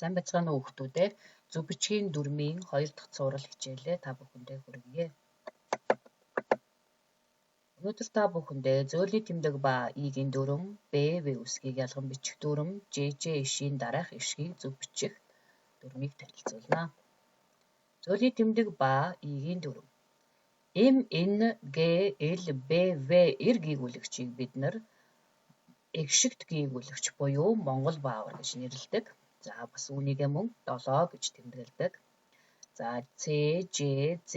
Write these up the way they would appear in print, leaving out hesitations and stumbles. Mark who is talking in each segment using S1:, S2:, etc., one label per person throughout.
S1: Сайн байцгаана уу хүүхдүүд ээ. Зөв бичгийн дүрмийн 2 дахь цуврал хичээлээ та бүхэндээ хүргье. Өнөөдөр та бүхэндээ зөөлний тэмдэг ба И-ийн дүрм, Б үсгийг ялган бичих дүрм, Ж ишийн дараах ишгийг зөв бичих дүрмийг танилцуулна. Зөөлний тэмдэг ба И-ийн дүрм. М, Н, Г, Л, Б, В гийгүүлэгчийг бид нар эгшигт гийгүүлэгч буюу Монгол баавар гэж нэрлэдэг. За бас үүнийгээ мөн 7 гэж тэмдэглэдэг. За Ц, Ж, З,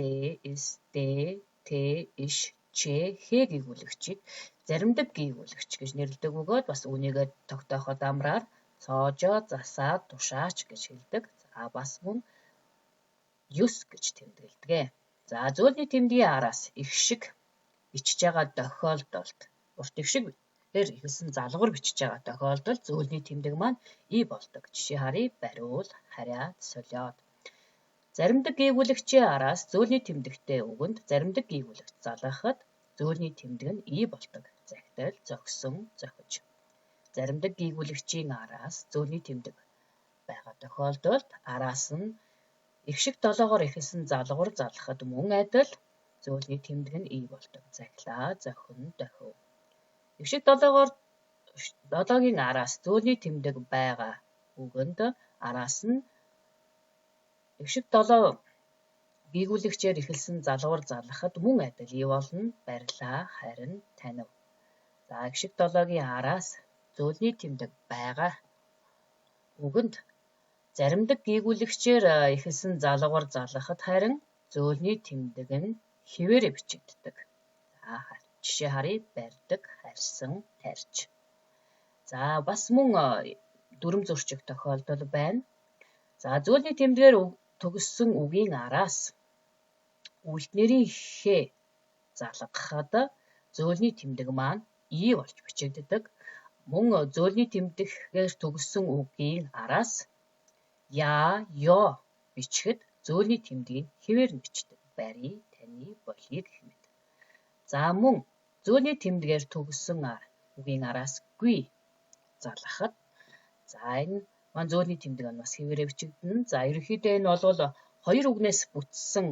S1: С, Д, Т, Иш, Ч, Х гийгүүлэгчийг заримдаг гийгүүлэгч гэж нэрлэдэг бөгөөд бас үүнийгээ тогтооход амраар цоожоо, засаа, тушаач гэж хэлдэг. За бас мөн юс гэж тэмдэглэдэг. За зөөлний тэмдгийн араас эгшиг бичиж байгаа тохиолдолд урт эгшиг ихэлсэн залгуур бичиж байгаа тохиолдолд зөөлний тэмдэг маань И болдог. Жишээ харъя: бариул, харьяат, солиод. Заримдаг гийгүүлэгчийн араас зөөлний тэмдэгтэй үгэнд заримдаг гийгүүлэгч залгахад зөөлний тэмдэг нь И болдог. Захидал, зогсон, зохиж. Заримдаг гийгүүлэгчийн араас зөөлний тэмдэг байгаа тохиолдолд араас нь эгшиг долоогоор ихэлсэн залгуур залгахад мөн адил зөөлний тэмдэг нь И болдог. Захилаа, зохин, дохив. Эгшиг долоогийн араас зөөлний тэмдэг байгаа үгэнд араас нь эгшиг долоо гийгүүлэгчээр ихэлсэн залгуур залгахад мөн адил И болно. Барилаа, харин, танив. За эгшиг долоогийн араас зөөлний тэмдэг байгаа үгэнд заримдаг гийгүүлэгчээр ихэлсэн залгуур залгахад харин зөөлний тэмдэг нь хэвээрээ бичигддэг. За жишээ харъя: барьдаг, харьсан, тарьж. За бас мөн дүрм зурчих тохиолдол байна. За зөөлний тэмдгээр төгссөн үгийн араас үйлднэрийн Х залгахад зөөлний тэмдэг маань И болж бичигддэг. Мөн зөөлний тэмдгээр төгссөн үгийн араас Я, Ё бичихэд зөөлний тэмдгийг хэвээр нь бичдэг. Бари, таны, болий гэх мэт. За мөн зөөлний тэмдгээр төгссөн үгийн араас Гүй залгахад за энэ маань зөөлний тэмдэг нь бас хэвээрээ бичигдэнэ. За ерөнхийдөө энэ бол хоёр үгнээс бүтсэн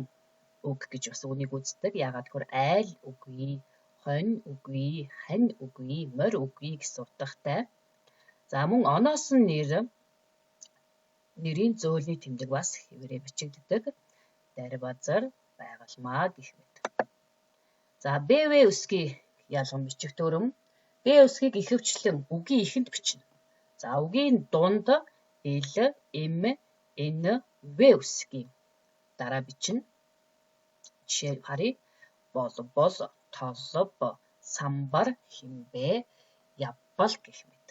S1: үг гэж бас үнийг үздэг. Яагаад гэвэл айл үгүй, хонь үгүй, хань үгүй, морь үгүй гэсэн утгатай. За мөн оноос нь нэрийн зөөлний тэмдэг бас хэвээрээ бичигддэг. Дарбазар, байгалмаа гэх мэт. За Б үсгийг ялган бичих дүрм. Б үсгийг ихэвчлэн үгийн ихэнд бичнэ. За үгийн дунд Л, М, Н, В үсгийн дараа бичнэ. Жишээ харъя: болбол, толб, самбар, химбэ, явбал гэх мэт.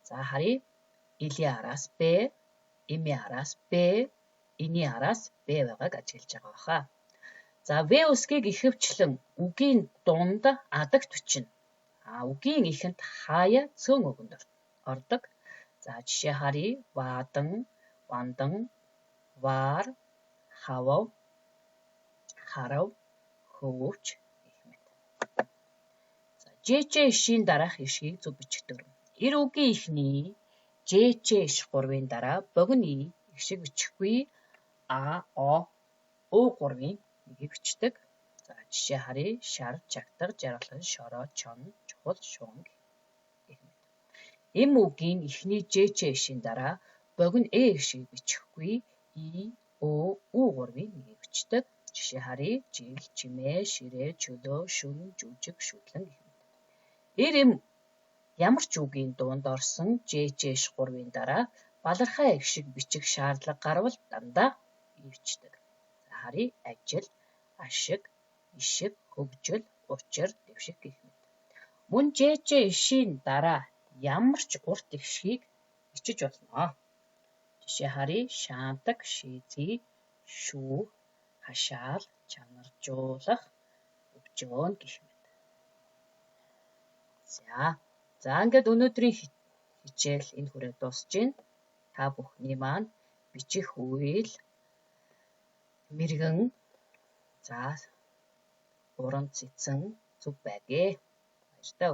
S1: За харъя: Илийн араас Б, М-ийн араас Б, Н-ийн араас Б байгааг ажиглаж байгаа баха. За В үсгийг ихэвчлэн үгийн дунд адагт бичнэ. Үгийн ихэнд хаяа цөөн үгэнд ордог. За жишээ харъя: ваадан, вандан, ваар, хавав, харав, хөвөвч гэх мэт. За Ж ишийн дараах ишгийг зөв бичих дүрм. Эр үгийн эхний Ж иш 3-ын дараа богино И ишиг бичихгүй А, О, О 3-ын нэгийг бичдэг. За жишээ харъя: шар, чагтар, жаргалан, шороо, чон, чухал, шугам гэх мэт. М үгийн эхний Ж ишийн дараа богино Э ишиг бичихгүй И, Ö, Ү 3-ын нэгийг бичдэг. Жишээ харъя: жил, чимээ, ширээ, чөлөө, шүн, жүжиг, шүтлэн гэх мэт. Эр М ямар ч үгийн дунд орсон Ж иш 3-ын дараа балархаа ишиг бичих шаардлага гарвал дандаа И бичдэг. За харъя: ажил, ашиг, ишиг, хөгжил, учир, дэвшиг гэх мэт. Мөн Ж ишийн дараа ямар ч урт ишгийг бичиж болно. Жишээ харъя: шаантаг, шийзий, шүүх, хашаал, чанаржуулах, өвчөөн гэх мэт. За ингээд өнөөдрийн хичээл энэ хүрээ дуусж байна. Та бүхний маань бичих үйл мэргэн уран цэцэн зүг байгээ. Баяртай.